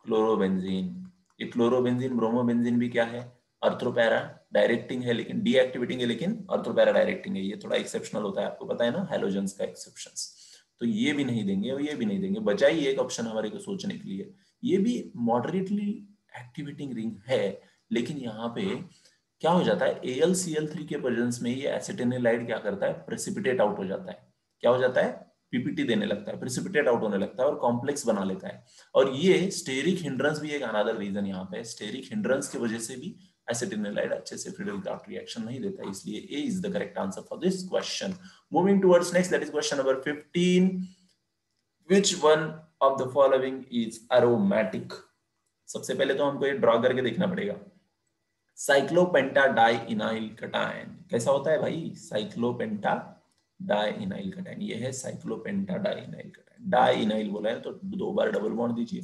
क्लोरोबेंजीन, ये क्लोरोबेंजीन ब्रोमोबेंजीन भी क्या है, अर्थ्रोपैरा डायरेक्टिंग है, लेकिन डीएक्टिवेटिंग है, लेकिन अर्थ्रोपैरा डायरेक्टिंग है। ये थोड़ा एक्सेप्शनल होता है, आपको पता है ना हैलोजेंस का एक्सेप्शंस। तो ये भी नहीं देंगे और ये भी नहीं देंगे, बचा ही एक ऑप्शन हमारे को सोचने के लिए। ये भी मॉडरेटली एक्टिवेटिंग रिंग है, लेकिन यहाँ पे क्या हो जाता है, AlCl3 के प्रेजेंस में ये एसिटेनिलाइड क्या करता है, प्रेसिपिटेट आउट हो जाता है। क्या हो जाता है, पीपीटी देने लगता है, प्रेसिपिटेट आउट होने लगता है और कॉम्प्लेक्स बना लेता है। और ये स्टेरिक हिंड्रेंस भी एक अनदर रीजन यहाँ पे, स्टेरिक हिंड्रेंस की वजह से भी एसिटेनिलाइड अच्छे से फ्रीडल-क्राफ्ट रिएक्शन नहीं देता है, इसलिए A is the correct answer for this question. Moving towards next, that is question number 15, which one of the following is aromatic. सबसे पहले तो हमको ये ड्रॉ करके देखना पड़ेगा। साइक्लोपेंटा डाइइनाइल कटायन कैसा होता है भाई, साइक्लोपेंटा डाइइनाइल कटायन, ये है साइक्लोपेंटा डाइइनाइल कटायन। डाइइनाइल बोला है तो 2 बार डबल बॉन्ड दीजिए,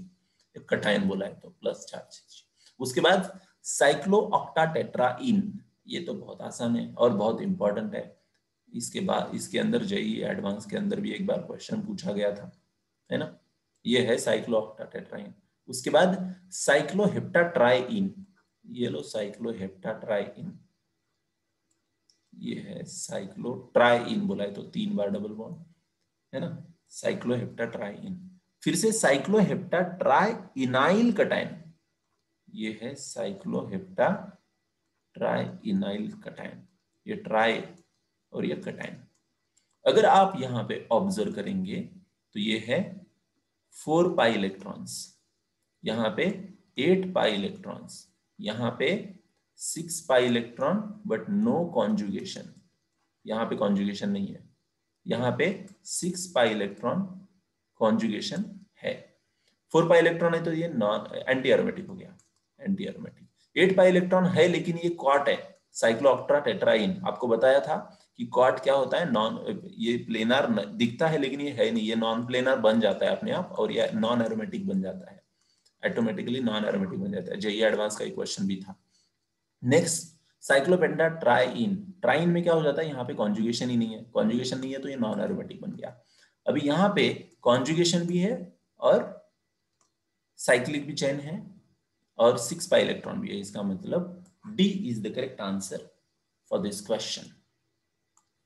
कटायन बोला है तो प्लस चार्ज दीजिए। उसके बाद साइक्लोऑक्टाटेट्राइन, ये तो बहुत आसान है और बहुत इंपॉर्टेंट है। इसके बाद इसके अंदर जेईई एडवांस के अंदर भी एक बार क्वेश्चन पूछा गया था, है ना, ये है साइक्लोऑक्टाटेट्राइन। उसके बाद साइक्लोहेप्टाट्राइन, ये लो साइक्लोहेप्टाट्राइन, ये है साइक्लोट्राइन बोला है तो 3 बार डबल बॉन्ड, है ना, साइक्लोहेप्टाट्राइन। फिर से साइक्लोहेप्टाट्राइइनाइल कटायन, ये है साइक्लोहेप्टाट्राइइनाइल कटायन, ये ट्राई और ये कटायन। अगर आप यहाँ पे ऑब्जर्व करेंगे तो ये है 4 पाई इलेक्ट्रॉन्स, यहाँ पे 8 पाई इलेक्ट्रॉन्स, यहाँ पे 6 pi electron but no conjugation, यहाँ पे कॉन्जुगेशन नहीं है, यहाँ पे 6 पाई इलेक्ट्रॉन कॉन्जुगेशन है। 4 पाई इलेक्ट्रॉन है तो ये नॉन एंटी एरोमेटिक हो गया, एंटी एरोमेटिक। 8 पाई इलेक्ट्रॉन है लेकिन ये क्वार्ट है, साइक्लोऑक्टाटेट्राइन। आपको बताया था कि क्वार्ट क्या होता है, नॉन, ये प्लेनर दिखता है लेकिन ये है नहीं, ये नॉन प्लेनर बन जाता है अपने आप और ये नॉन एरोमेटिक बन जाता है, ऑटोमेटिकली नॉन एरोमेटिक बन जाता है। जेईई एडवांस का एक क्वेश्चन भी था। नेक्स्ट साइक्लोपेंटा ट्राइन, ट्राइन में क्या हो जाता है, यहाँ पे कॉन्जुगेशन ही नहीं है, कॉन्जुगेशन नहीं है तो ये नॉन एरोमेटिक बन गया। अभी यहाँ पे कॉन्जुगेशन भी है और साइक्लिक भी चेन है और 6 पाई इलेक्ट्रॉन भी है, इसका मतलब D is the correct answer for this question.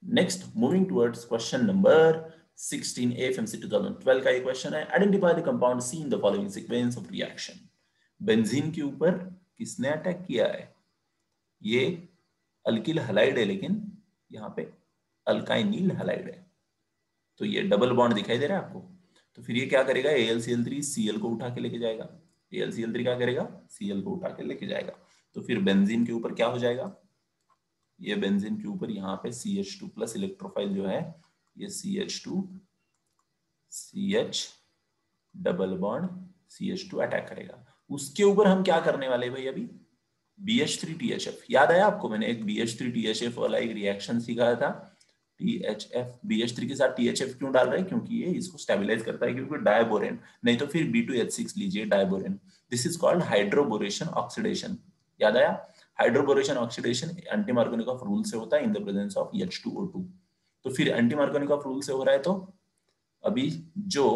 Next moving towards question number 16, AFMC 2012 का ये क्वेश्चन है, identify the compound C in the following sequence of reaction. Benzene के ऊपर किसने अटैक किया है, ये अल्किल हलाइड है लेकिन यहाँ पे अल्काइनिल हलाइड है, तो ये डबल बॉन्ड दिखाई दे रहा है आपको। तो फिर ये क्या करेगा, AlCl3 Cl को उठा के लेके जाएगा, AlCl3 क्या करेगा, Cl को उठा के लेके जाएगा। तो फिर बेंजीन के ऊपर क्या हो जाएगा, ये बेंजीन के ऊपर यहाँ पे CH2 प्लस इलेक्ट्रोफाइल जो है, ये CH2 CH double bond CH2 attack करेगा। उसके ऊपर हम क्या करने वाले भाई, अभी BH3THF, याद आया आपको, मैंने एक BH3THF वाला एक रिएक्शन सिखाया था। THF, BH3 के साथ THF क्यों डाल रहे हैं, क्योंकि ये इसको स्टेबलाइज करता है, क्योंकि डायबोरेन, नहीं तो फिर B2H6 लीजिए diborane. This is called hydroboration oxidation, याद आया, hydroboration oxidation anti Markovnikov rule से होता है in the presence of H2O2। तो फिर एंटी मार्कोनिकॉफ रूल से हो रहा है, तो अभी जो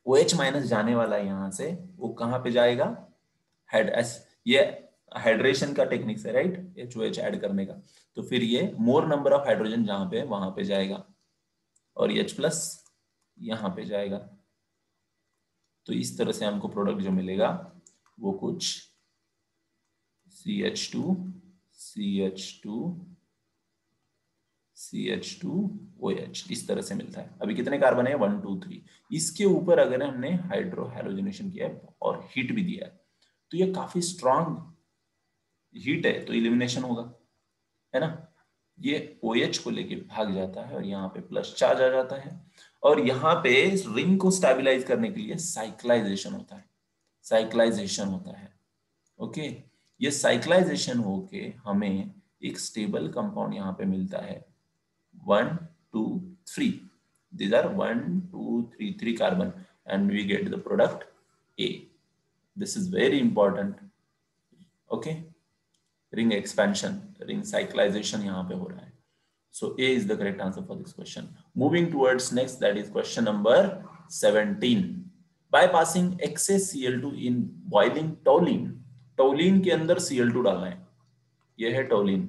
OH माइनस जाने वाला है यहाँ से, वो कहाँ पे जाएगा, हेड एस, ये हाइड्रेशन का टेक्निक है राइट, HOH ऐड करने का। तो फिर ये मोर नंबर ऑफ हाइड्रोजन जहां पे वहां पे जाएगा और H प्लस यहां पे जाएगा। तो इस तरह से हमको प्रोडक्ट जो मिलेगा वो कुछ CH2 CH2 CH2OH इस तरह से मिलता है। अभी कितने कार्बन है? 1 2 3। इसके ऊपर अगर हमने हाइड्रो हैलोजनेशन किया है और हीट भी दिया है तो ये काफी स्ट्रांग हीट है, तो इलिमिनेशन होगा, है ना। ये OH को लेके भाग जाता है और यहाँ पे प्लस चार्ज आ जाता है, और यहाँ पे रिंग को स्टेबलाइज करने के लिए साइक्लाइजेशन होता है, साइक्लाइजेशन होता है। ओके, ये साइक्लाइजेशन होके हमें एक स्टेबल कंपाउंड यहाँ पे मिलता है 1 2 3। these are 1 2 3 3 carbon and we get the product A. this is very important. okay, ring expansion, ring cyclization यहाँ पे हो रहा है. So A is the correct answer for this question. Moving towards next, that is question number 17. By passing excess Cl2 in boiling toluene, toluene के अंदर Cl2 डालना है, ये है toluene,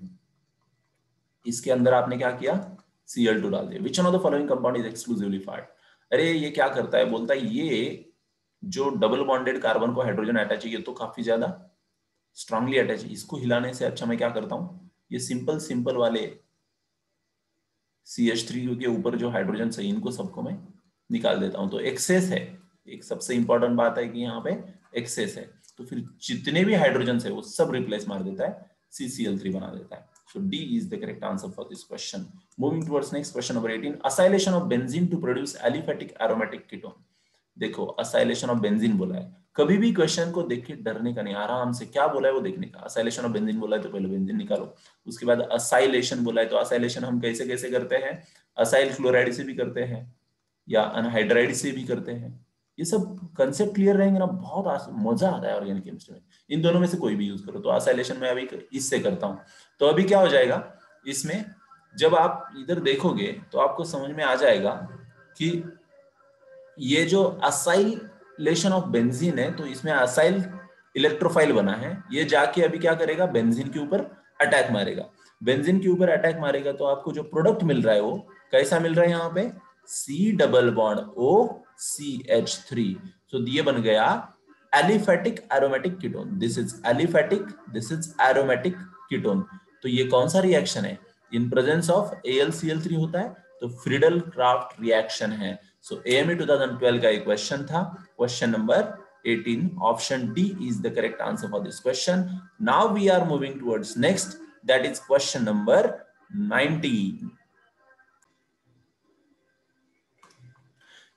इसके अंदर आपने क्या किया? Cl2 डाल दिया. Which one of the following compound is exclusively fired? अरे ये क्या करता है, बोलता है ये जो डबल बॉन्डेड कार्बन को हाइड्रोजन अटैच है ये तो काफी ज्यादा स्ट्रांगली अटैच है, इसको हिलाने से अच्छा मैं क्या करता हूं, ये सिंपल सिंपल वाले CH3 के ऊपर जो हाइड्रोजन है इनको सबको मैं निकाल देता हूं. तो एक्सेस है, एक सबसे इंपॉर्टेंट बात है कि यहाँ पे एक्सेस है, तो फिर जितने भी हाइड्रोजन है वो सब रिप्लेस मार देता है, CCl3 बना देता है. So D is the correct answer for this question. Moving towards next question number 18. Acylation of benzene to produce aliphatic aromatic ketone. देखो असाइलेशन ऑफ बेंजीन बोला है, कभी भी क्वेश्चन को देख के डरने का नहीं, आराम से क्या बोला है वो देखने का. असाइलेशन ऑफ बेंजीन बोला है तो पहले बेंजीन निकालो, उसके बाद असाइलेशन बोला है तो असाइलेशन हम कैसे कैसे करते हैं, असाइल क्लोराइड से भी करते हैं या अनहाइड्राइड से भी करते हैं. ये सब कंसेप्ट क्लियर रहेंगे ना, बहुत मजा आता है ऑर्गेनिक केमिस्ट्री में. इन दोनों में से कोई भी यूज करो. तो असाइलेशन में अभी इससे करता हूं. तो अभी क्या हो जाएगा इसमें, जब आप इधर देखोगे तो आपको समझ में आ जाएगा कि ये जो असाइलेशन ऑफ बेंजीन है तो इसमें असाइल इलेक्ट्रोफाइल बना है, ये जाके अभी क्या करेगा, बेंजीन के ऊपर अटैक मारेगा. बेंजीन के ऊपर अटैक मारेगा तो आपको जो प्रोडक्ट मिल रहा है वो कैसा मिल रहा है, यहाँ पे C double bond O CH3. तो ये बन गया aliphatic aromatic ketone. This is aliphatic, this is aromatic ketone. तो ये कौन सा रिएक्शन है, इन प्रेजेंस ऑफ AlCl3 होता है, तो फ्रीडल क्राफ्ट रिएक्शन है. So AME 2012 का एक क्वेश्चन था, question number 18. Option D is the correct answer for this question. Now we are moving towards next, that is question number 19.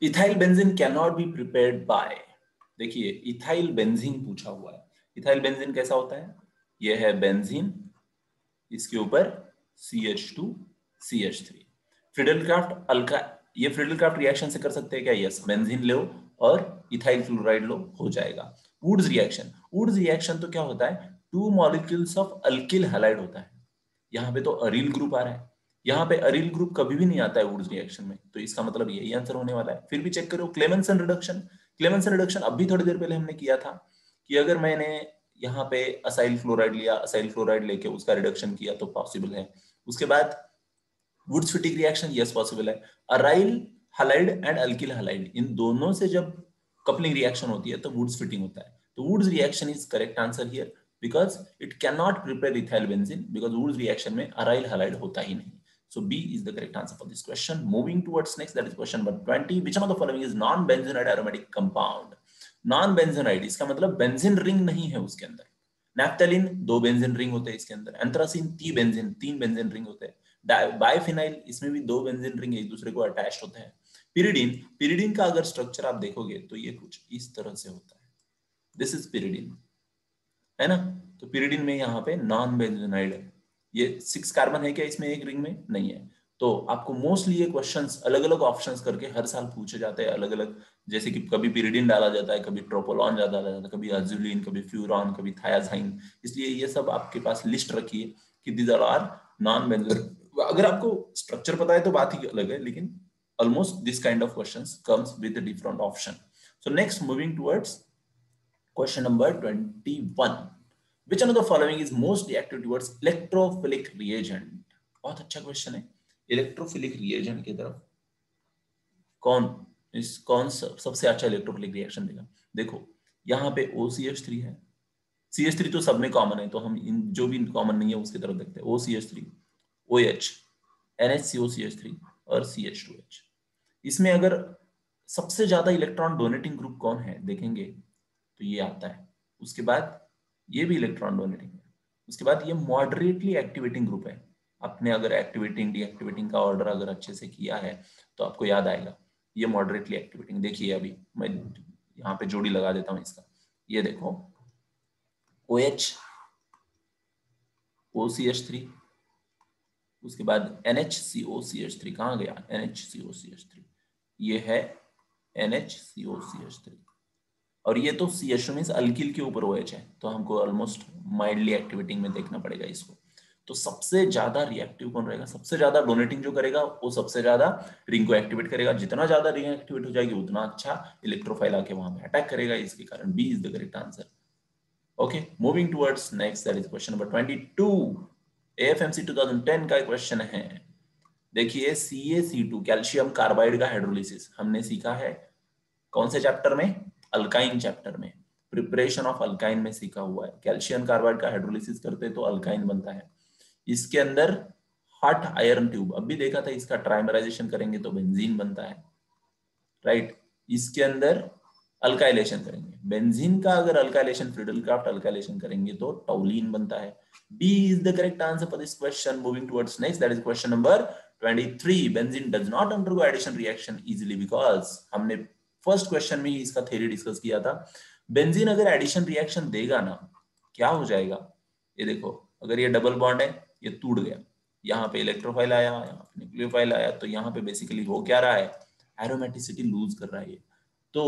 Ethyl benzene cannot be prepared by. देखिए ethyl benzene पूछा हुआ है. Ethyl benzene कैसा होता है, यह है benzene, इसके ऊपर CH2 CH3. Friedel craft Alka, ये फ्रीडल क्राफ्ट रिएक्शन से कर सकते हैं क्या, यस. बेंजीन लो और इथाइल क्लोराइड लो, हो जाएगा. वुड्स रिएक्शन, वुड्स रिएक्शन तो क्या होता है, 2 मॉलिक्यूल्स ऑफ अल्किल हैलाइड होता है. यहाँ पे तो अरील ग्रुप आ रहा है, यहाँ पे अरील ग्रुप कभी भी नहीं आता है वुड्स रिएक्शन में, तो इसका मतलब यही आंसर होने वाला है. फिर भी चेक करो क्लेमेंसन रिडक्शन. क्लेमेंसन रिडक्शन अभी थोड़ी देर पहले हमने किया था कि अगर मैंने यहाँ पे असाइल फ्लोराइड लिया, असाइल फ्लोराइड लेके उसका रिडक्शन किया तो पॉसिबल है. उसके बाद Wurtz Fittig reaction, yes possible है. Aryl halide and alkyl halide, इन दोनों से जब कपलिंग रिएक्शन होती है तो वुड्स फिटिंग होता है. तो Wurtz reaction is correct answer here because it cannot prepare ethyl benzene because Woods reaction में aryl halide होता ही नहीं. So B is the correct answer for this question. Moving towards next, that is question number 20. Which one of the following is non-benzenoid aromatic compound? Non-benzenoid इसका मतलब benzene ring नहीं है उसके अंदर. Naphthalene 2 benzene ring होते हैं इसके अंदर. एंथ्रासीन 3 बेंजीन रिंग होते हैं. बायफिनाइल इसमें भी 2 बेंजीन रिंग एक दूसरे को अटैच होते हैं. पिरिडीन, पिरिडीन का अगर स्ट्रक्चर आप देखोगे तो ये कुछ इस तरह से होता है. दिस इज पिरिडीन, है ना. तो पिरिडीन में यहाँ पे नॉन बेंजीनोइड है. ये 6 कार्बन है क्या इसमें, एक रिंग में नहीं है. तो आपको मोस्टली ये क्वेश्चंस अलग अलग ऑप्शंस करके हर साल पूछे जाते हैं अलग अलग, जैसे कि कभी पिरिडीन डाला जाता है, कभी ट्रोपोलॉन डाला जाता है, कभी अजुलिन, कभी फ्यूरॉन, कभी थायाजाइन. इसलिए ये सब आपके पास लिस्ट रखिए कि दीज आर नॉन बेंजीन. अगर आपको स्ट्रक्चर पता है तो बात ही अलग है, लेकिन almost this kind of questions comes with different option. So next moving towards question number 21. Which one of the following is most reactive towards electrophilic reagent? बहुत अच्छा क्वेश्चन है. इलेक्ट्रोफिलिक रिएजेंट की तरफ कौन सबसे अच्छा इलेक्ट्रोफिलिक रिएक्शन देगा. देखो यहाँ पे OCH3 है, CH3 तो सब में कॉमन है, तो हम इन जो भी कॉमन नहीं है उसकी तरफ देखते हैं. OCH3 OH NHCOCH3 और CH2H। इसमें अगर सबसे ज्यादा इलेक्ट्रॉन डोनेटिंग ग्रुप कौन है देखेंगे तो ये आता है, उसके बाद ये भी इलेक्ट्रॉन डोनेटिंग है, उसके बाद ये मॉडरेटली एक्टिवेटिंग ग्रुप है। आपने अगर एक्टिवेटिंग डीएक्टिवेटिंग का ऑर्डर अगर अच्छे से किया है तो आपको याद आएगा, ये मॉडरेटली एक्टिवेटिंग। देखिए अभी मैं यहाँ पे जोड़ी लगा देता हूँ इसका, ये देखो OH OCH3, उसके बाद NHCOCH3 कहाँ गया, NHCOCH3, ये है NHCOCH3, और ये तो CH2 मींस अल्किल के ऊपर OH है, तो हमको ऑलमोस्ट माइल्डली एक्टिवेटिंग में देखना पड़ेगा इसको। तो सबसे ज्यादा रिएक्टिव कौन रहेगा, सबसे ज्यादा डोनेटिंग जो करेगा वो सबसे ज्यादा रिंग को एक्टिवेट करेगा। जितना ज्यादा रिंग एक्टिवेट हो जाएगी उतना अच्छा इलेक्ट्रोफाइल आके वहां पे अटैक करेगा, इसके कारण B is the correct answer. Okay, moving towards next, that is question number 22। AFMC 2010 का क्वेश्चन है। देखिए CaC2 कैल्शियम कार्बाइड का हाइड्रोलिसिस हमने सीखा है कौन से चैप्टर में, अल्काइन चैप्टर में, प्रिपरेशन ऑफ अल्काइन में सीखा हुआ है। कैल्शियम कार्बाइड का हाइड्रोलिसिस करते तो अल्काइन बनता है। इसके अंदर हॉट आयरन ट्यूब, अब भी देखा था, इसका ट्राइमराइजेशन करेंगे तो बेंजीन बनता है, राइट। इसके अंदर अल्काइलेशन करेंगे, बेंजीन का अगर अल्काइलेशन फ्रीडलक्राफ्ट अल्काइलेशन करेंगे तो टॉलिन बनता है। B is the correct answer for this question. Moving towards next, that is question number 23. Benzene does not undergo addition reaction easily because हमने फर्स्ट क्वेश्चन में ही इसका थ्योरी डिस्कस किया था। बेंजीन अगर एडिशन रिएक्शन देगा ना क्या हो जाएगा, ये देखो अगर ये डबल बॉन्ड है ये टूट गया, यहाँ पे इलेक्ट्रोफाइल आया, यहाँ पे न्यूक्लियोफाइल आया, तो यहाँ पे बेसिकली हो क्या रहा है, एरोमेटिसिटी लूज कर रहा है। तो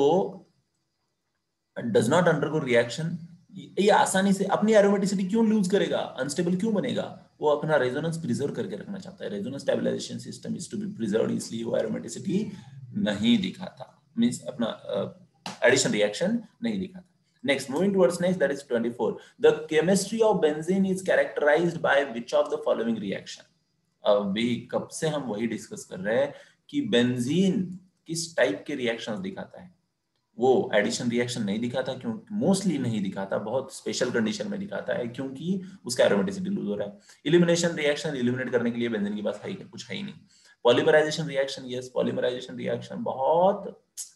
डज नॉट अंडरगो रिएक्शन, ये आसानी से अपनी एरोमेटिसिटी क्यों लूज करेगा, अनस्टेबल क्यों बनेगा, वो अपना रेजोनेंस प्रिजर्व करके रखना चाहता है। Resonance stabilization system is to be preserved, इसलिए वो एरोमेटिसिटी नहीं दिखाता, मींस अपना एडिशन रिएक्शन नहीं दिखाता। Next, moving towards next, that is 24. The chemistry of benzene is characterized by which of the following reaction? अभी कब से हम वही डिस्कस कर रहे हैं कि बेंजीन किस टाइप के रिएक्शंस दिखाता है। वो एडिशन रिएक्शन नहीं दिखाता, क्योंकि मोस्टली नहीं दिखाता, बहुत स्पेशल कंडीशन में दिखाता है क्योंकि उसका एरोमेटिसिटी लूज हो रहा है। इलिमिनेशन रिएक्शन, इलिमिनेट करने के लिए बेंजीन के पास है कुछ है ही नहीं। Polymerization reaction, yes polymerization reaction बहुत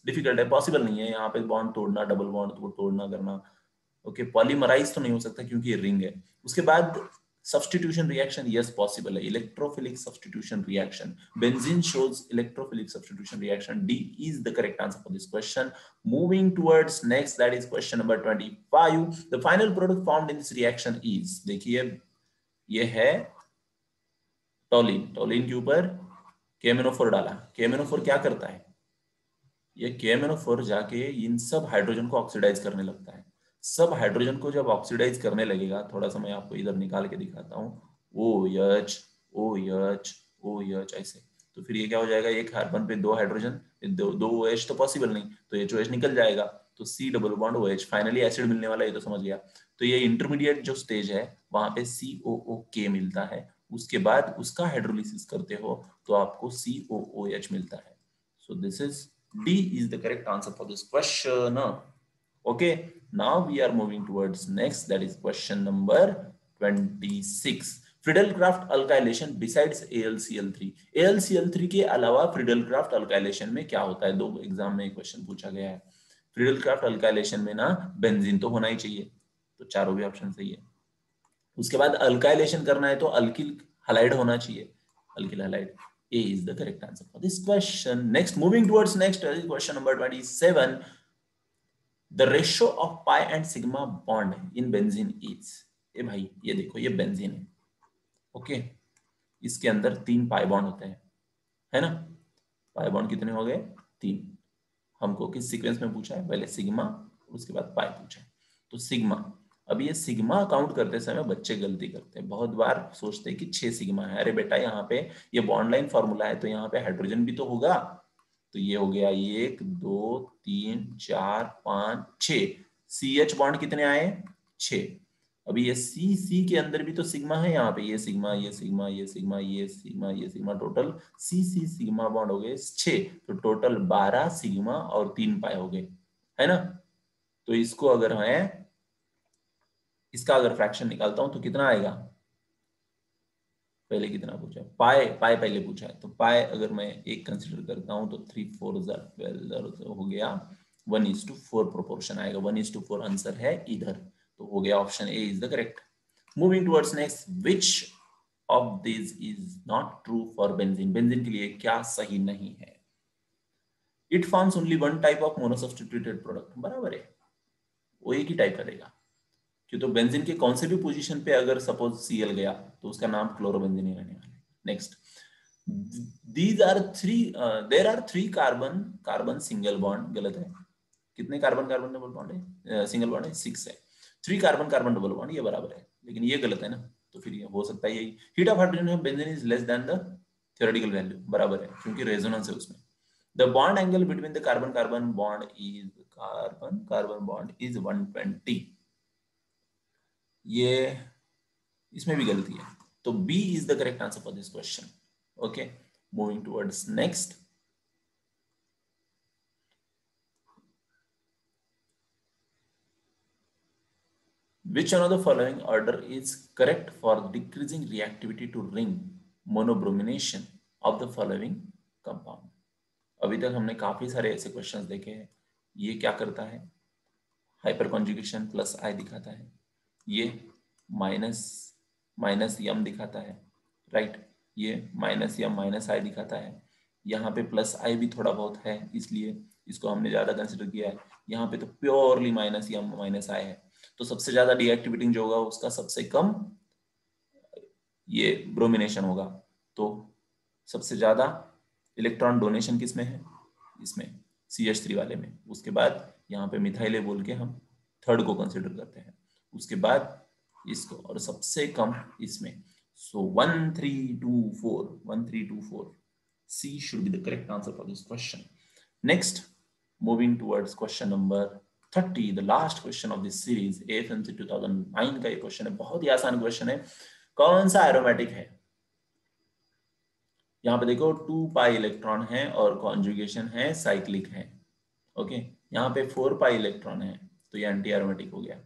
डिफिकल्ट है, पॉसिबल नहीं है यहाँ पे बॉन्ड तोड़ना, डबल बॉन्ड को तोड़ना करना। ओके, पॉलीमराइज तो नहीं हो सकता क्योंकि ये रिंग है। उसके बाद substitution reaction, yes possible है, electrophilic substitution reaction, benzene shows electrophilic substitution reaction. D is the correct answer for this question. Moving towards next, that is question number 25. The final product formed in this reaction is, देखिए ये है toluene, toluene के ऊपर KMnO4 डाला, KMnO4 क्या करता है, ये KMnO4 जाके इन सब हाइड्रोजन को ऑक्सीडाइज करने लगता है। सब हाइड्रोजन को जब ऑक्सीडाइज करने लगेगा, थोड़ा सा मैं आपको इधर निकाल के दिखाता हूँ, OH OH OH ऐसे, तो फिर ये क्या हो जाएगा, एक कार्बन पे दो हाइड्रोजन, दो OH तो पॉसिबल नहीं, तो HOH निकल जाएगा, तो C double bond OH, finally acid मिलने वाला, ये तो समझ गया। तो ये इंटरमीडिएट जो स्टेज है वहां पे COOK मिलता है, उसके बाद उसका हाइड्रोलिसिस करते हो तो आपको COOH मिलता है। So this is D is the correct answer for this question. Okay, now we are moving towards next, that is question number 26. Friedel-Crafts alkylation besides AlCl3. AlCl3 के अलावा Friedel-Crafts alkylation में क्या होता है, दो एग्जाम में क्वेश्चन पूछा गया है। Friedel-Crafts alkylation में ना बेंजीन तो होना ही चाहिए, तो चारों भी ऑप्शन सही है। उसके बाद अल्काइलेशन करना है तो अल्किल हैलाइड होना चाहिए, alkyl halide. A is the correct answer for this question. Next, moving towards next, question number 27. The ratio of pi and sigma bond in benzene is, ए भाई ये देखो ये बेंजीन है, ओके, इसके अंदर 3 पाई बॉन्ड होते हैं, है ना। पाई बॉन्ड कितने हो गए, 3। हमको किस सीक्वेंस में पूछा है, पहले सिग्मा उसके बाद पाई पूछा है, तो सिग्मा। अब ये सिग्मा काउंट करते समय बच्चे गलती करते हैं, बहुत बार सोचते हैं कि 6 सिग्मा है। अरे बेटा यहाँ पे ये बॉन्ड लाइन फॉर्मूला है, तो यहाँ पे हाइड्रोजन भी तो होगा, तो ये हो गया 1 2 3 4 5 6, CH बॉन्ड कितने आए, 6। अभी ये C के अंदर भी तो सिग्मा है, यहाँ पे ये सिग्मा ये सिग्मा ये सिग्मा ये सिग्मा ये sigma, total C sigma bond हो गए 6, तो टोटल 12 सिग्मा और 3 पाई हो गए, है ना। तो इसको अगर मैं इसका अगर फ्रैक्शन निकालता हूं तो कितना आएगा, पहले कितना पूछा है? पाई पाई पहले पूछा है, तो पाई अगर मैं एक कंसिडर करता हूं तो 3 4 12 हो गया, 1:4 प्रोपोर्शन आएगा, 1:4 आंसर है इधर, तो हो गया option A is the correct. Moving towards next, which of this is not true for benzene, benzene के लिए क्या सही नहीं है? It forms only one type of monosubstituted product, बराबर है, वो एक ही टाइप का देगा, क्यों तो बेंजीन के कौन से भी पोजीशन पे अगर सपोज Cl गया तो उसका नाम क्लोरोबेंजीन ही रहने वाला है। Next, these are three, there are 3 carbon carbon single bond, गलत है, कितने कार्बन कार्बन डबल बॉन्ड है? सिंगल बॉन्ड है 6 है, 3 कार्बन कार्बन डबल बॉन्ड, ये बराबर है, लेकिन ये गलत है ना, तो फिर ये हो सकता है यही, heat of hydrogen of benzene is less than the theoretical value, बराबर है क्योंकि रेजोनेंस है उसमें। The bond angle between the carbon carbon bond is 120, ये इसमें भी गलती है, तो B is the correct answer for this question. Okay, moving towards next, which one of the following order is correct for decreasing reactivity to ring monobromination of the following compound? अभी तक हमने काफी सारे ऐसे क्वेश्चंस देखे हैं, ये क्या करता है, हाइपर कॉन्जुगेशन प्लस आई दिखाता है, ये माइनस माइनस यम दिखाता है, राइट, ये माइनस यम माइनस आई दिखाता है, यहाँ पे प्लस आई भी थोड़ा बहुत है इसलिए इसको हमने ज्यादा कंसिडर किया है, यहाँ पे तो प्योरली माइनस यम माइनस आई है, तो सबसे ज्यादा डीएक्टिवेटिंग जो होगा उसका सबसे कम ये ब्रोमिनेशन होगा, तो सबसे ज्यादा इलेक्ट्रॉन डोनेशन किसमें है, इसमें CH3 वाले में, उसके बाद यहाँ पे मिथाइल बोल के हम थर्ड को कंसिडर करते हैं, उसके बाद इसको, और सबसे कम इसमें, सो 1324 C should be the correct answer for this question. Next, moving towards question number 30, the last question of this series, AFMC 2009 का ये क्वेश्चन है, बहुत ही आसान क्वेश्चन है, कौन सा एरोमेटिक है? यहाँ पे देखो 2 पाई इलेक्ट्रॉन है और कॉन्जुगेशन है साइक्लिक है, ओके, यहाँ पे 4 पाई इलेक्ट्रॉन है, तो ये एंटी एरोमेटिक हो गया,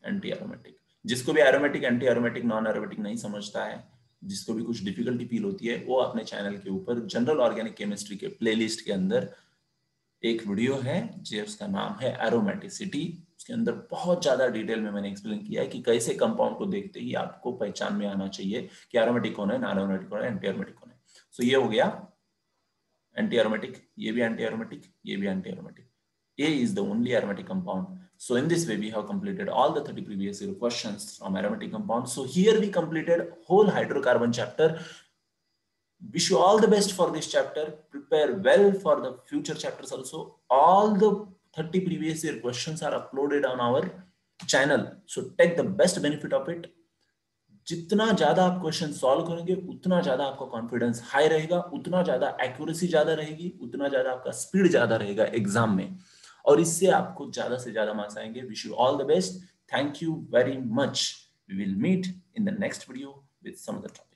एंटी एरोमेटिक। जिसको भी aromatic anti aromatic non aromatic नहीं समझता है, जिसको भी कुछ डिफिकल्टी फील होती है, वो अपने चैनल के ऊपर जनरल ऑर्गेनिक केमिस्ट्री के प्लेलिस्ट के अंदर एक वीडियो है जिसका नाम है एरोमेटिसिटी, उसके अंदर बहुत ज्यादा डिटेल में मैंने एक्सप्लेन किया है कि कैसे कंपाउंड को देखते ही आपको पहचान में आना चाहिए कि एरोमेटिक कौन है, नॉन एरोमेटिक कौन है, एंटी एरोमेटिक कौन है। सो ये हो गया एंटी एरोमेटिक, ये भी एंटी एरोमेटिक, ये भी anti aromatic, A is the only aromatic compound. So in this way we have completed all the 30 previous year questions from aromatic compounds. So here we completed whole hydrocarbon chapter. Wish you all the best for this chapter. Prepare well for the future chapters also. All the 30 previous year questions are uploaded on our channel. So take the best benefit of it. जितना ज्यादा आप question solve करेंगे उतना ज्यादा आपका confidence high रहेगा, उतना ज्यादा एक्यूरेसी ज्यादा रहेगी, उतना ज्यादा आपका स्पीड ज्यादा रहेगा एग्जाम में, और इससे आपको ज्यादा से ज्यादा मार्क्स आएंगे। Wish you all the best, thank you very much, we will meet in the next video with some other topic.